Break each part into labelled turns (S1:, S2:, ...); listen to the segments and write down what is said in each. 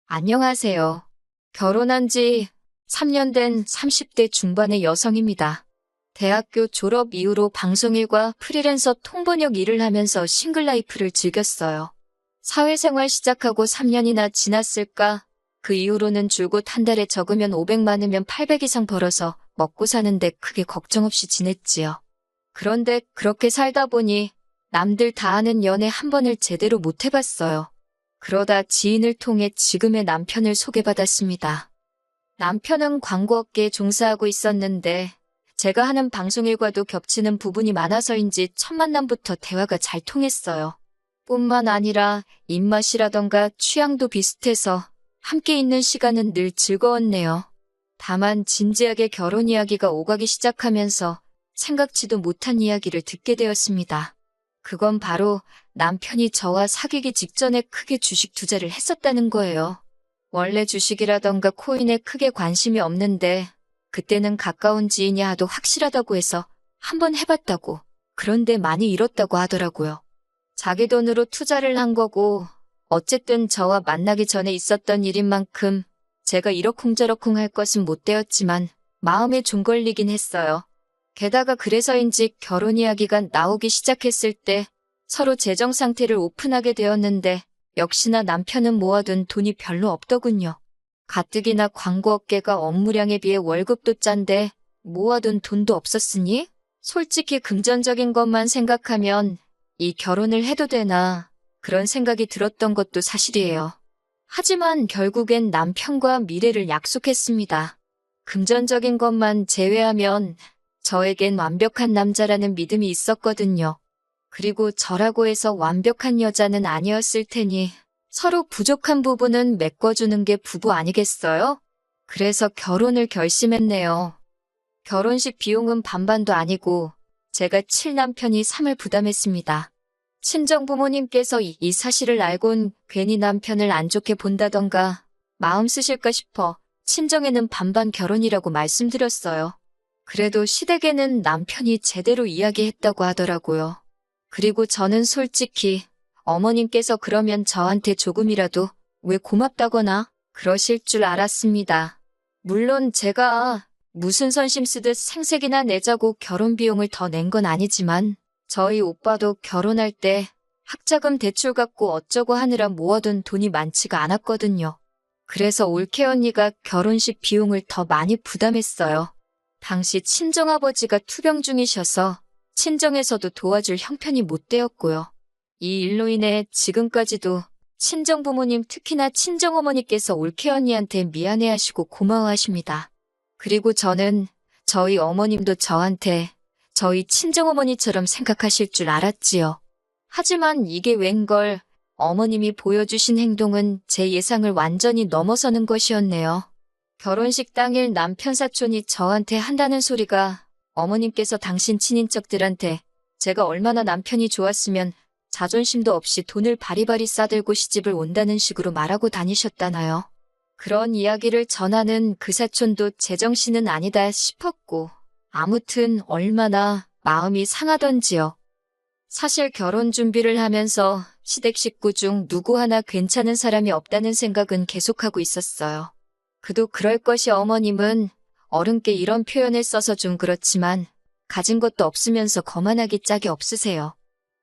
S1: 안녕하세요. 결혼한 지 3년 된 30대 중반의 여성입니다. 대학교 졸업 이후로 방송일과 프리랜서 통번역 일을 하면서 싱글 라이프를 즐겼어요. 사회생활 시작하고 3년이나 지났을까? 그 이후로는 줄곧 한 달에 적으면 500 많으면 800 이상 벌어서 먹고 사는데 크게 걱정 없이 지냈지요. 그런데 그렇게 살다 보니 남들 다 하는 연애 한 번을 제대로 못 해봤어요. 그러다 지인을 통해 지금의 남편을 소개받았습니다. 남편은 광고업계에 종사하고 있었는데 제가 하는 방송일과도 겹치는 부분이 많아서인지 첫 만남부터 대화가 잘 통했어요. 뿐만 아니라 입맛이라던가 취향도 비슷해서 함께 있는 시간은 늘 즐거웠네요. 다만 진지하게 결혼 이야기가 오가기 시작하면서 생각지도 못한 이야기를 듣게 되었습니다. 그건 바로 남편이 저와 사귀기 직전에 크게 주식 투자를 했었다는 거예요. 원래 주식이라던가 코인에 크게 관심이 없는데 그때는 가까운 지인이 하도 확실하다고 해서 한번 해봤다고. 그런데 많이 잃었다고 하더라고요. 자기 돈으로 투자를 한 거고 어쨌든 저와 만나기 전에 있었던 일인 만큼 제가 이러쿵저러쿵 할 것은 못 되었지만 마음에 좀 걸리긴 했어요. 게다가 그래서인지 결혼 이야기가 나오기 시작했을 때 서로 재정 상태를 오픈하게 되었는데 역시나 남편은 모아둔 돈이 별로 없더군요. 가뜩이나 광고업계가 업무량에 비해 월급도 짠데 모아둔 돈도 없었으니 솔직히 금전적인 것만 생각하면 이 결혼을 해도 되나 그런 생각이 들었던 것도 사실이에요. 하지만 결국엔 남편과 미래를 약속했습니다. 금전적인 것만 제외하면 저에겐 완벽한 남자라는 믿음이 있었거든요. 그리고 저라고 해서 완벽한 여자는 아니었을 테니 서로 부족한 부분은 메꿔주는 게 부부 아니겠어요? 그래서 결혼을 결심했네요. 결혼식 비용은 반반도 아니고 제가 7남편이 3을 부담했습니다. 친정부모님께서 이 사실을 알곤 괜히 남편을 안 좋게 본다던가 마음 쓰실까 싶어 친정에는 반반 결혼이라고 말씀드렸어요. 그래도 시댁에는 남편이 제대로 이야기했다고 하더라고요. 그리고 저는 솔직히 어머님께서 그러면 저한테 조금이라도 왜 고맙다거나 그러실 줄 알았습니다. 물론 제가 무슨 선심 쓰듯 생색이나 내자고 결혼 비용을 더 낸 건 아니지만 저희 오빠도 결혼할 때 학자금 대출 받고 어쩌고 하느라 모아둔 돈이 많지가 않았거든요. 그래서 올케 언니가 결혼식 비용을 더 많이 부담했어요. 당시 친정아버지가 투병 중이셔서 친정에서도 도와줄 형편이 못 되었고요. 이 일로 인해 지금까지도 친정부모님 특히나 친정어머니께서 올케 언니한테 미안해하시고 고마워하십니다. 그리고 저는 저희 어머님도 저한테 저희 친정어머니처럼 생각하실 줄 알았지요. 하지만 이게 웬걸 어머님이 보여주신 행동은 제 예상을 완전히 넘어서는 것이었네요. 결혼식 당일 남편 사촌이 저한테 한다는 소리가 어머님께서 당신 친인척들한테 제가 얼마나 남편이 좋았으면 자존심도 없이 돈을 바리바리 싸들고 시집을 온다는 식으로 말하고 다니셨다나요. 그런 이야기를 전하는 그 사촌도 제정신은 아니다 싶었고 아무튼 얼마나 마음이 상하던지요. 사실 결혼 준비를 하면서 시댁 식구 중 누구 하나 괜찮은 사람이 없다는 생각은 계속하고 있었어요. 그도 그럴 것이 어머님은 어른께 이런 표현을 써서 좀 그렇지만 가진 것도 없으면서 거만하기 짝이 없으세요.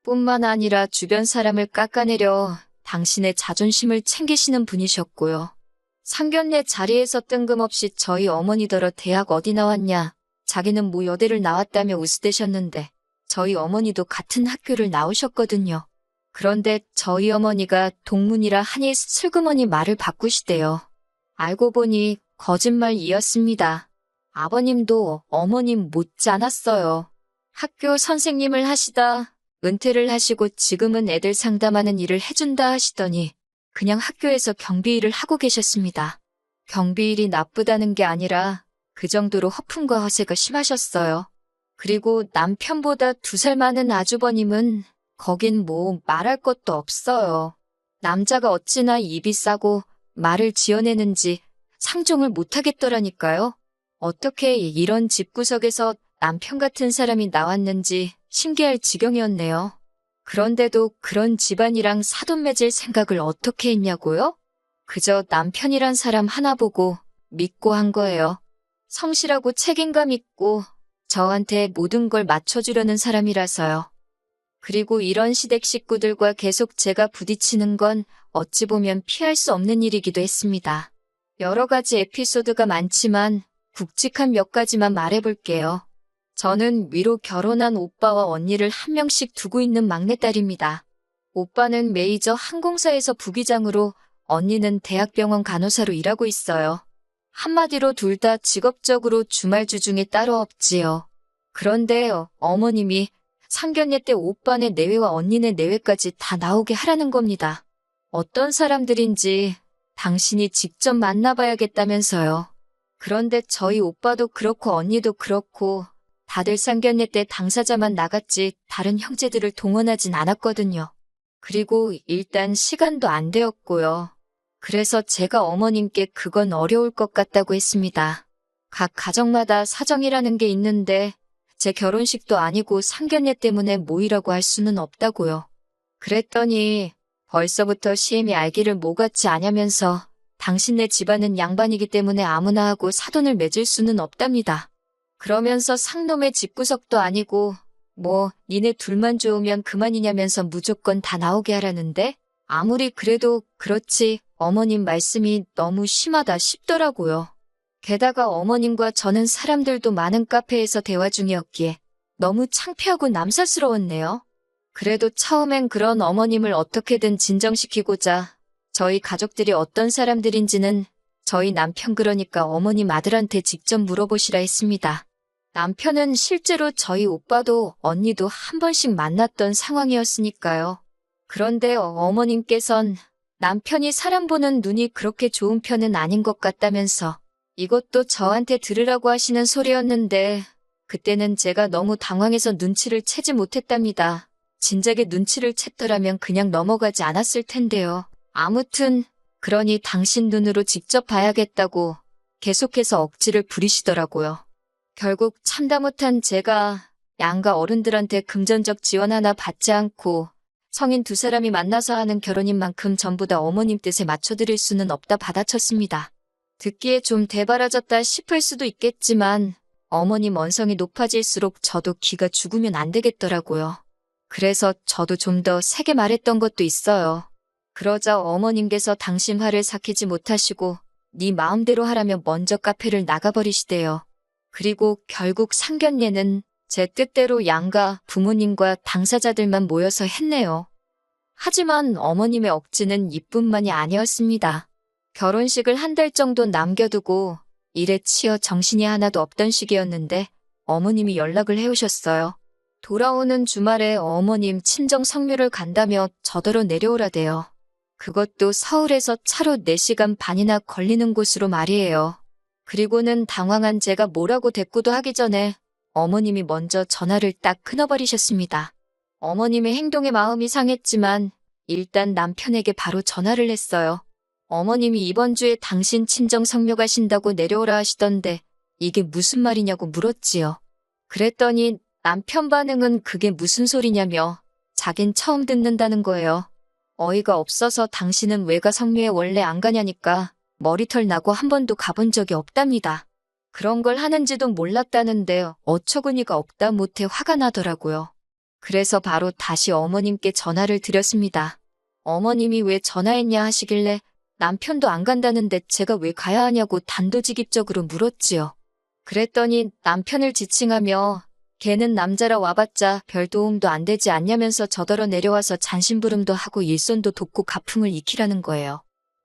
S1: 뿐만 아니라 주변 사람을 깎아내려 당신의 자존심을 챙기시는 분이셨고요. 상견례 자리에서 뜬금없이 저희 어머니더러 대학 어디 나왔냐, 자기는 뭐 여대를 나왔다며 웃으대셨는데 저희 어머니도 같은 학교를 나오셨거든요. 그런데 저희 어머니가 동문이라 하니 슬그머니 말을 바꾸시대요. 알고 보니 거짓말이었습니다. 아버님도 어머님 못지않았어요. 학교 선생님을 하시다 은퇴를 하시고 지금은 애들 상담하는 일을 해준다 하시더니 그냥 학교에서 경비 일을 하고 계셨습니다. 경비 일이 나쁘다는 게 아니라 그 정도로 허풍과 허세가 심하셨어요. 그리고 남편보다 2살 많은 아주버님은 거긴 뭐 말할 것도 없어요. 남자가 어찌나 입이 싸고 말을 지어내는지 상종을 못하겠더라니까요. 어떻게 이런 집구석에서 남편 같은 사람이 나왔는지 신기할 지경이었네요. 그런데도 그런 집안이랑 사돈 맺을 생각을 어떻게 했냐고요? 그저 남편이란 사람 하나 보고 믿고 한 거예요. 성실하고 책임감 있고 저한테 모든 걸 맞춰주려는 사람이라서요. 그리고 이런 시댁 식구들과 계속 제가 부딪히는 건 어찌 보면 피할 수 없는 일이기도 했습니다. 여러 가지 에피소드가 많지만 굵직한 몇 가지만 말해볼게요. 저는 위로 결혼한 오빠와 언니를 한 명씩 두고 있는 막내딸입니다. 오빠는 메이저 항공사에서 부기장으로, 언니는 대학병원 간호사로 일하고 있어요. 한마디로 둘 다 직업적으로 주말주중에 따로 없지요. 그런데 어머님이 상견례 때 오빠네 내외와 언니네 내외까지 다 나오게 하라는 겁니다. 어떤 사람들인지 당신이 직접 만나봐야겠다면서요. 그런데 저희 오빠도 그렇고 언니도 그렇고 다들 상견례 때 당사자만 나갔지 다른 형제들을 동원하진 않았거든요. 그리고 일단 시간도 안 되었고요. 그래서 제가 어머님께 그건 어려울 것 같다고 했습니다. 각 가정마다 사정이라는 게 있는데 제 결혼식도 아니고 상견례 때문에 모이라고 할 수는 없다고요. 그랬더니 벌써부터 시엠이 알기를 뭐같이 아냐면서 당신네 집안은 양반이기 때문에 아무나 하고 사돈을 맺을 수는 없답니다. 그러면서 상놈의 집구석도 아니고 뭐 니네 둘만 좋으면 그만이냐면서 무조건 다 나오게 하라는데 아무리 그래도 그렇지 어머님 말씀이 너무 심하다 싶더라고요. 게다가 어머님과 저는 사람들도 많은 카페에서 대화 중이었기에 너무 창피하고 남사스러웠네요. 그래도 처음엔 그런 어머님을 어떻게든 진정시키고자 저희 가족들이 어떤 사람들인지는 저희 남편 그러니까 어머님 아들한테 직접 물어보시라 했습니다. 남편은 실제로 저희 오빠도 언니도 한 번씩 만났던 상황이었으니까요. 그런데 어머님께선 남편이 사람 보는 눈이 그렇게 좋은 편은 아닌 것 같다면서 이것도 저한테 들으라고 하시는 소리였는데 그때는 제가 너무 당황해서 눈치를 채지 못했답니다. 진작에 눈치를 챘더라면 그냥 넘어가지 않았을 텐데요. 아무튼 그러니 당신 눈으로 직접 봐야겠다고 계속해서 억지를 부리시더라고요. 결국 참다 못한 제가 양가 어른들한테 금전적 지원 하나 받지 않고 성인 두 사람이 만나서 하는 결혼인 만큼 전부 다 어머님 뜻에 맞춰드릴 수는 없다 받아쳤습니다. 듣기에 좀 대바라졌다 싶을 수도 있겠지만 어머님 언성이 높아질수록 저도 기가 죽으면 안 되겠더라고요. 그래서 저도 좀 더 세게 말했던 것도 있어요. 그러자 어머님께서 당신 화를 삭히지 못하시고 네 마음대로 하라며 먼저 카페를 나가버리시대요. 그리고 결국 상견례는 제 뜻대로 양가 부모님과 당사자들만 모여서 했네요. 하지만 어머님의 억지는 이뿐만이 아니었습니다. 결혼식을 한 달 정도 남겨두고 일에 치여 정신이 하나도 없던 시기였는데 어머님이 연락을 해오셨어요. 돌아오는 주말에 어머님 친정 성묘를 간다며 저더러 내려오라대요. 그것도 서울에서 차로 4시간 반이나 걸리는 곳으로 말이에요. 그리고는 당황한 제가 뭐라고 대꾸도 하기 전에 어머님이 먼저 전화를 딱 끊어버리셨습니다. 어머님의 행동에 마음이 상했지만 일단 남편에게 바로 전화를 했어요. 어머님이 이번 주에 당신 친정 성묘 가신다고 내려오라 하시던데 이게 무슨 말이냐고 물었지요. 그랬더니 남편 반응은 그게 무슨 소리냐며 자긴 처음 듣는다는 거예요. 어이가 없어서 당신은 외가 성묘에 원래 안 가냐니까 머리털 나고 한 번도 가본 적이 없답니다. 그런 걸 하는지도 몰랐다는데 어처구니가 없다 못해 화가 나더라고요. 그래서 바로 다시 어머님께 전화를 드렸습니다. 어머님이 왜 전화했냐 하시길래 남편도 안 간다는데 제가 왜 가야 하냐고 단도직입적으로 물었지요. 그랬더니 남편을 지칭하며 걔는 남자라 와봤자 별 도움도 안 되지 않냐면서 저더러 내려와서 잔심부름도 하고 일손도 돕고 가풍을 익히라는 거예요.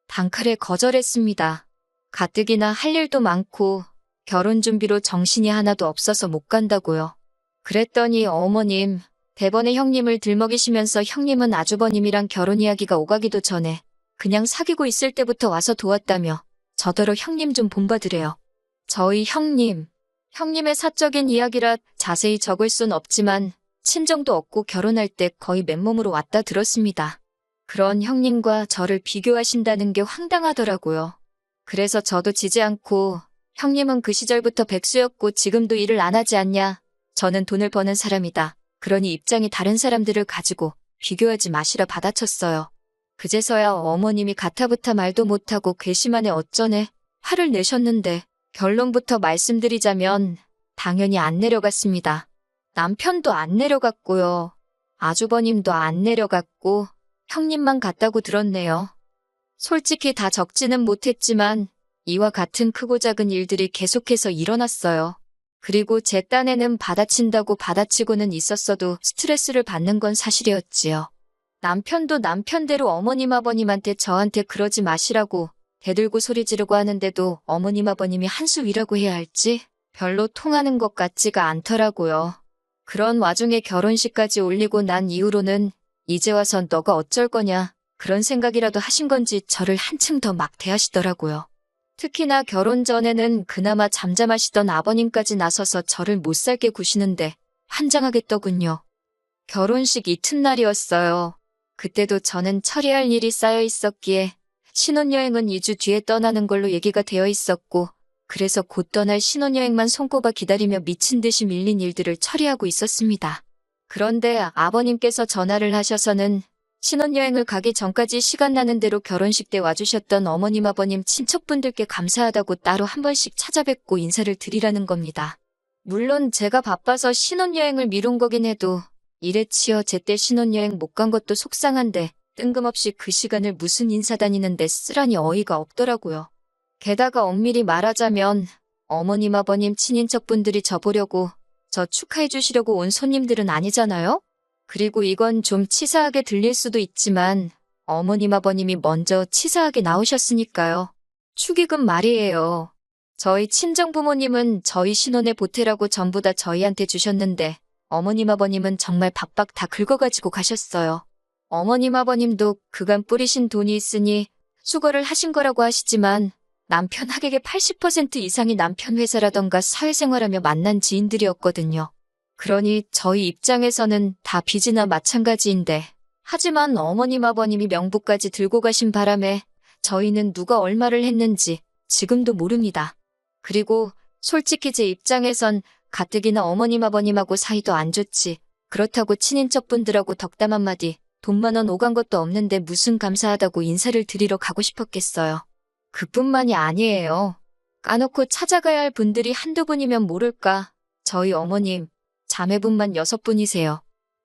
S1: 단칼에 거절했습니다. 가뜩이나 할 일도 많고 결혼 준비로 정신이 하나도 없어서 못 간다고요. 그랬더니 어머님, 대번에 형님을 들먹이시면서 형님은 아주버님이랑 결혼 이야기가 오가기도 전에 그냥 사귀고 있을 때부터 와서 도왔다며 저더러 형님 좀 본받으래요. 저희 형님의 사적인 이야기라 자세히 적을 순 없지만 친정도 없고 결혼할 때 거의 맨몸으로 왔다 들었습니다. 그런 형님과 저를 비교하신다는 게 황당하더라고요. 그래서 저도 지지 않고 형님은 그 시절부터 백수였고 지금도 일을 안 하지 않냐. 저는 돈을 버는 사람이다. 그러니 입장이 다른 사람들을 가지고 비교하지 마시라 받아쳤어요. 그제서야 어머님이 가타부타 말도 못하고 괘씸하네 어쩌네 화를 내셨는데 결론부터 말씀드리자면 당연히 안 내려갔습니다. 남편도 안 내려갔고요. 아주버님도 안 내려갔고 형님만 갔다고 들었네요. 솔직히 다 적지는 못했지만 이와 같은 크고 작은 일들이 계속해서 일어났어요. 그리고 제 딴에는 받아친다고 받아치고는 있었어도 스트레스를 받는 건 사실이었지요. 남편도 남편대로 어머님 아버님한테 저한테 그러지 마시라고 대들고 소리 지르고 하는데도 어머님 아버님이 한 수 위라고 해야 할지 별로 통하는 것 같지가 않더라고요. 그런 와중에 결혼식까지 올리고 난 이후로는 이제 와선 너가 어쩔 거냐 그런 생각이라도 하신 건지 저를 한층 더 막 대하시더라고요. 특히나 결혼 전에는 그나마 잠잠하시던 아버님까지 나서서 저를 못살게 구시는데 환장하겠더군요. 결혼식 이튿날이었어요. 그때도 저는 처리할 일이 쌓여 있었기에 신혼여행은 2주 뒤에 떠나는 걸로 얘기가 되어 있었고 그래서 곧 떠날 신혼여행만 손꼽아 기다리며 미친 듯이 밀린 일들을 처리하고 있었습니다. 그런데 아버님께서 전화를 하셔서는 신혼여행을 가기 전까지 시간 나는 대로 결혼식 때 와주셨던 어머님 아버님 친척분들께 감사하다고 따로 한 번씩 찾아뵙고 인사를 드리라는 겁니다. 물론 제가 바빠서 신혼여행을 미룬 거긴 해도 일에 치여 제때 신혼여행 못 간 것도 속상한데 뜬금없이 그 시간을 무슨 인사 다니는데 쓰라니 어이가 없더라고요. 게다가 엄밀히 말하자면 어머님 아버님 친인척분들이 저 보려고 저 축하해 주시려고 온 손님들은 아니잖아요? 그리고 이건 좀 치사하게 들릴 수도 있지만 어머님 아버님이 먼저 치사하게 나오셨으니까요. 축의금 말이에요. 저희 친정부모님은 저희 신혼에 보태라고 전부 다 저희한테 주셨는데 어머님 아버님은 정말 박박 다 긁어가지고 가셨어요. 어머님 아버님도 그간 뿌리신 돈이 있으니 수거를 하신 거라고 하시지만 남편 하객의 80% 이상이 남편 회사라던가 사회생활하며 만난 지인들이었거든요. 그러니 저희 입장에서는 다 빚이나 마찬가지인데 하지만 어머님 아버님이 명부까지 들고 가신 바람에 저희는 누가 얼마를 했는지 지금도 모릅니다. 그리고 솔직히 제 입장에선 가뜩이나 어머님 아버님하고 사이도 안 좋지. 그렇다고 친인척분들하고 덕담 한마디 돈 10,000원 오간 것도 없는데 무슨 감사하다고 인사를 드리러 가고 싶었겠어요. 그뿐만이 아니에요. 까놓고 찾아가야 할 분들이 한두 분이면 모를까. 저희 어머님, 자매분만 6분이세요.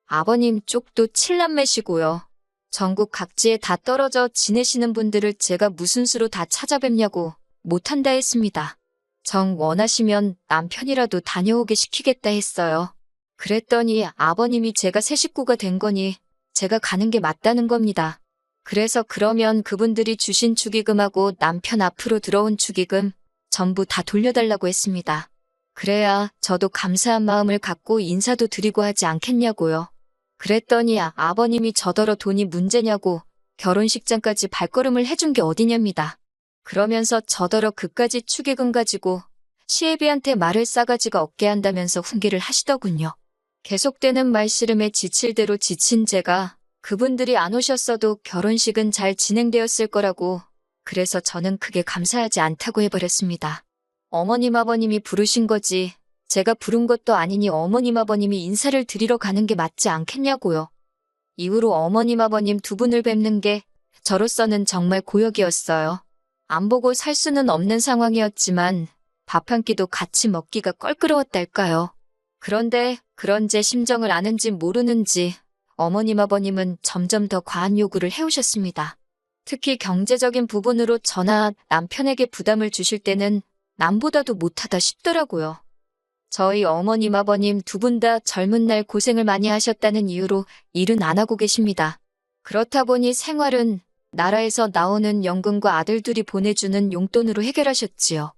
S1: 아버님 쪽도 7남매시고요. 전국 각지에 다 떨어져 지내시는 분들을 제가 무슨 수로 다 찾아뵙냐고 못한다 했습니다. 정 원하시면 남편이라도 다녀오게 시키겠다 했어요. 그랬더니 아버님이 제가 새 식구가 된 거니 제가 가는 게 맞다는 겁니다. 그래서 그러면 그분들이 주신 축의금하고 남편 앞으로 들어온 축의금 전부 다 돌려달라고 했습니다. 그래야 저도 감사한 마음을 갖고 인사도 드리고 하지 않겠냐고요. 그랬더니 아버님이 저더러 돈이 문제냐고 결혼식장까지 발걸음을 해준 게 어디냐입니다. 그러면서 저더러 그까지 축의금 가지고 시애비한테 말을 싸가지가 없게 한다면서 훈계를 하시더군요. 계속되는 말씨름에 지칠 대로 지친 제가 그분들이 안 오셨어도 결혼식은 잘 진행되었을 거라고 그래서 저는 크게 감사하지 않다고 해버렸습니다. 어머님 아버님이 부르신 거지 제가 부른 것도 아니니 어머님 아버님이 인사를 드리러 가는 게 맞지 않겠냐고요. 이후로 어머님 아버님 두 분을 뵙는 게 저로서는 정말 고역이었어요. 안 보고 살 수는 없는 상황이었지만 밥 한 끼도 같이 먹기가 껄끄러웠달까요. 그런데 그런 제 심정을 아는지 모르는지 어머님 아버님은 점점 더 과한 요구를 해오셨습니다. 특히 경제적인 부분으로 저나 남편에게 부담을 주실 때는 남보다도 못하다 싶더라고요. 저희 어머님 아버님 두 분 다 젊은 날 고생을 많이 하셨다는 이유로 일은 안 하고 계십니다. 그렇다 보니 생활은 나라에서 나오는 연금과 아들들이 보내주는 용돈으로 해결하셨지요.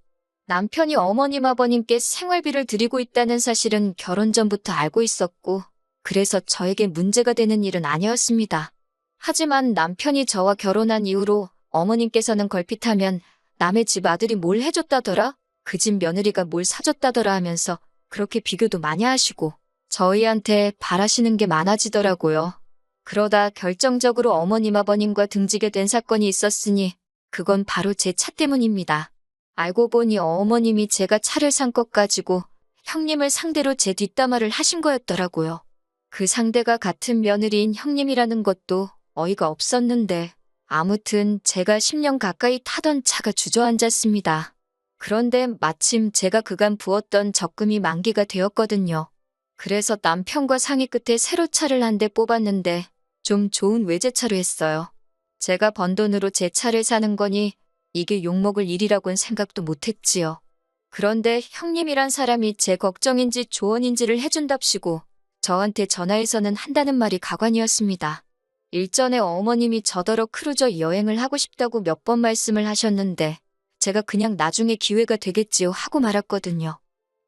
S1: 남편이 어머님 아버님께 생활비를 드리고 있다는 사실은 결혼 전부터 알고 있었고 그래서 저에게 문제가 되는 일은 아니었습니다. 하지만 남편이 저와 결혼한 이후로 어머님께서는 걸핏하면 남의 집 아들이 뭘 해줬다더라? 그 집 며느리가 뭘 사줬다더라 하면서 그렇게 비교도 많이 하시고 저희한테 바라시는 게 많아지더라고요. 그러다 결정적으로 어머님 아버님과 등지게 된 사건이 있었으니 그건 바로 제 차 때문입니다. 알고 보니 어머님이 제가 차를 산 것 가지고 형님을 상대로 제 뒷담화를 하신 거였더라고요. 그 상대가 같은 며느리인 형님이라는 것도 어이가 없었는데 아무튼 제가 10년 가까이 타던 차가 주저앉았습니다. 그런데 마침 제가 그간 부었던 적금이 만기가 되었거든요. 그래서 남편과 상의 끝에 새로 차를 한 대 뽑았는데 좀 좋은 외제차로 했어요. 제가 번 돈으로 제 차를 사는 거니 이게 욕먹을 일이라고는 생각도 못했지요. 그런데 형님이란 사람이 제 걱정인지 조언인지를 해준답시고 저한테 전화해서는 한다는 말이 가관이었습니다. 일전에 어머님이 저더러 크루저 여행을 하고 싶다고 몇 번 말씀을 하셨는데 제가 그냥 나중에 기회가 되겠지요 하고 말았거든요.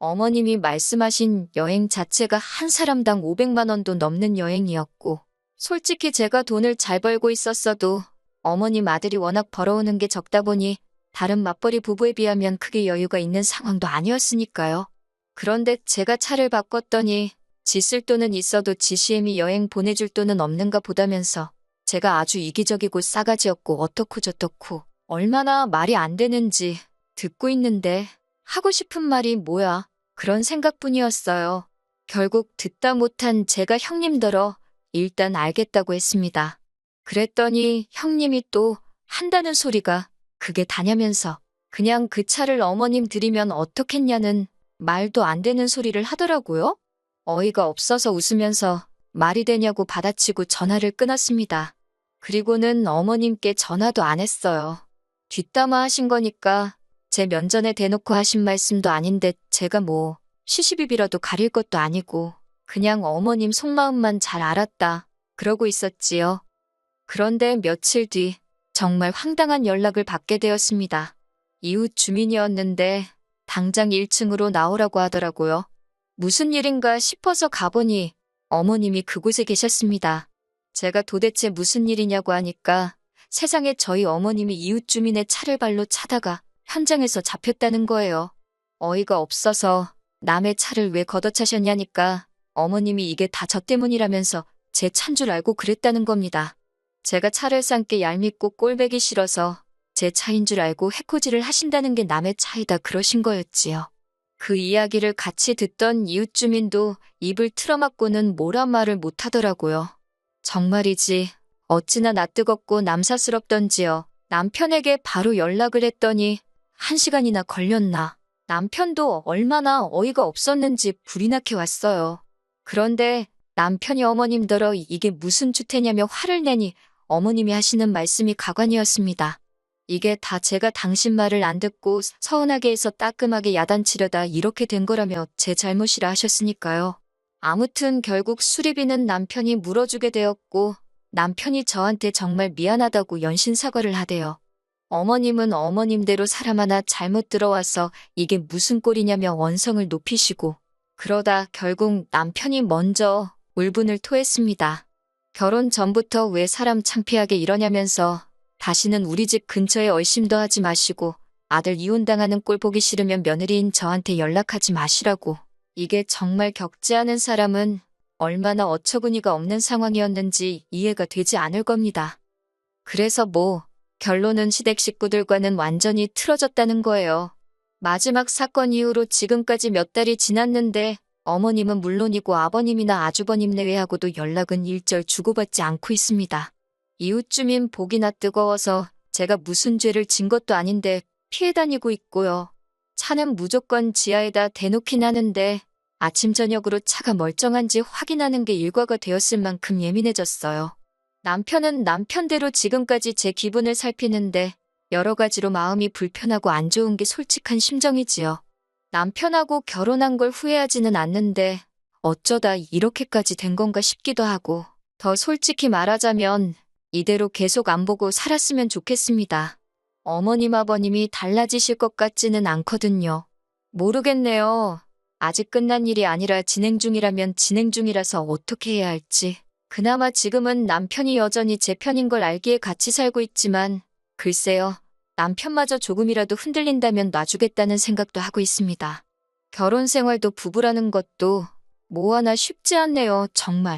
S1: 어머님이 말씀하신 여행 자체가 한 사람당 500만 원도 넘는 여행이었고 솔직히 제가 돈을 잘 벌고 있었어도 어머님 아들이 워낙 벌어오는 게 적다 보니 다른 맞벌이 부부에 비하면 크게 여유가 있는 상황도 아니었으니까요. 그런데 제가 차를 바꿨더니 지 쓸 돈은 있어도 지시엠이 여행 보내줄 돈은 없는가 보다면서 제가 아주 이기적이고 싸가지 없고 어떻고 저떻고 얼마나 말이 안 되는지 듣고 있는데 하고 싶은 말이 뭐야 그런 생각뿐이었어요. 결국 듣다 못한 제가 형님더러 일단 알겠다고 했습니다. 그랬더니 형님이 또 한다는 소리가 그게 다냐면서 그냥 그 차를 어머님 드리면 어떻겠냐는 말도 안 되는 소리를 하더라고요. 어이가 없어서 웃으면서 말이 되냐고 받아치고 전화를 끊었습니다. 그리고는 어머님께 전화도 안 했어요. 뒷담화 하신 거니까 제 면전에 대놓고 하신 말씀도 아닌데 제가 뭐 시시비비라도 가릴 것도 아니고 그냥 어머님 속마음만 잘 알았다 그러고 있었지요. 그런데 며칠 뒤 정말 황당한 연락을 받게 되었습니다. 이웃 주민이었는데 당장 1층으로 나오라고 하더라고요. 무슨 일인가 싶어서 가보니 어머님이 그곳에 계셨습니다. 제가 도대체 무슨 일이냐고 하니까 세상에 저희 어머님이 이웃 주민의 차를 발로 차다가 현장에서 잡혔다는 거예요. 어이가 없어서 남의 차를 왜 걷어차셨냐니까 어머님이 이게 다 저 때문이라면서 제 차인 줄 알고 그랬다는 겁니다. 제가 차를 싼 게 얄밉고 꼴배기 싫어서 제 차인 줄 알고 해코지를 하신다는 게 남의 차이다 그러신 거였지요. 그 이야기를 같이 듣던 이웃 주민도 입을 틀어막고는 뭐라 말을 못하더라고요. 정말이지 어찌나 낯뜨겁고 남사스럽던지요. 남편에게 바로 연락을 했더니 1시간이나 걸렸나. 남편도 얼마나 어이가 없었는지 불이 나게 왔어요. 그런데 남편이 어머님더러 이게 무슨 주태냐며 화를 내니 어머님이 하시는 말씀이 가관이었습니다. 이게 다 제가 당신 말을 안 듣고 서운하게 해서 따끔하게 야단치려다 이렇게 된 거라며 제 잘못이라 하셨으니까요. 아무튼 결국 수리비는 남편이 물어주게 되었고 남편이 저한테 정말 미안하다고 연신 사과를 하대요. 어머님은 어머님대로 사람 하나 잘못 들어와서 이게 무슨 꼴이냐며 원성을 높이시고 그러다 결국 남편이 먼저 울분을 토했습니다. 결혼 전부터 왜 사람 창피하게 이러냐면서 다시는 우리 집 근처에 얼씬도 하지 마시고 아들 이혼당하는 꼴 보기 싫으면 며느리인 저한테 연락하지 마시라고. 이게 정말 겪지 않은 사람은 얼마나 어처구니가 없는 상황이었는지 이해가 되지 않을 겁니다. 그래서 뭐 결론은 시댁 식구들과는 완전히 틀어졌다는 거예요. 마지막 사건 이후로 지금까지 몇 달이 지났는데 어머님은 물론이고 아버님이나 아주버님 내외하고도 연락은 일절 주고받지 않고 있습니다. 이웃 주민 보기나 뜨거워서 제가 무슨 죄를 진 것도 아닌데 피해 다니고 있고요. 차는 무조건 지하에다 대놓긴 하는데 아침 저녁으로 차가 멀쩡한지 확인하는 게 일과가 되었을 만큼 예민해졌어요. 남편은 남편대로 지금까지 제 기분을 살피는데 여러 가지로 마음이 불편하고 안 좋은 게 솔직한 심정이지요. 남편하고 결혼한 걸 후회하지는 않는데 어쩌다 이렇게까지 된 건가 싶기도 하고 더 솔직히 말하자면 이대로 계속 안 보고 살았으면 좋겠습니다. 어머님 아버님이 달라지실 것 같지는 않거든요. 모르겠네요. 아직 끝난 일이 아니라 진행 중이라면 진행 중이라서 어떻게 해야 할지. 그나마 지금은 남편이 여전히 제 편인 걸 알기에 같이 살고 있지만 글쎄요. 남편마저 조금이라도 흔들린다면 놔주겠다는 생각도 하고 있습니다. 결혼 생활도 부부라는 것도 뭐 하나 쉽지 않네요, 정말.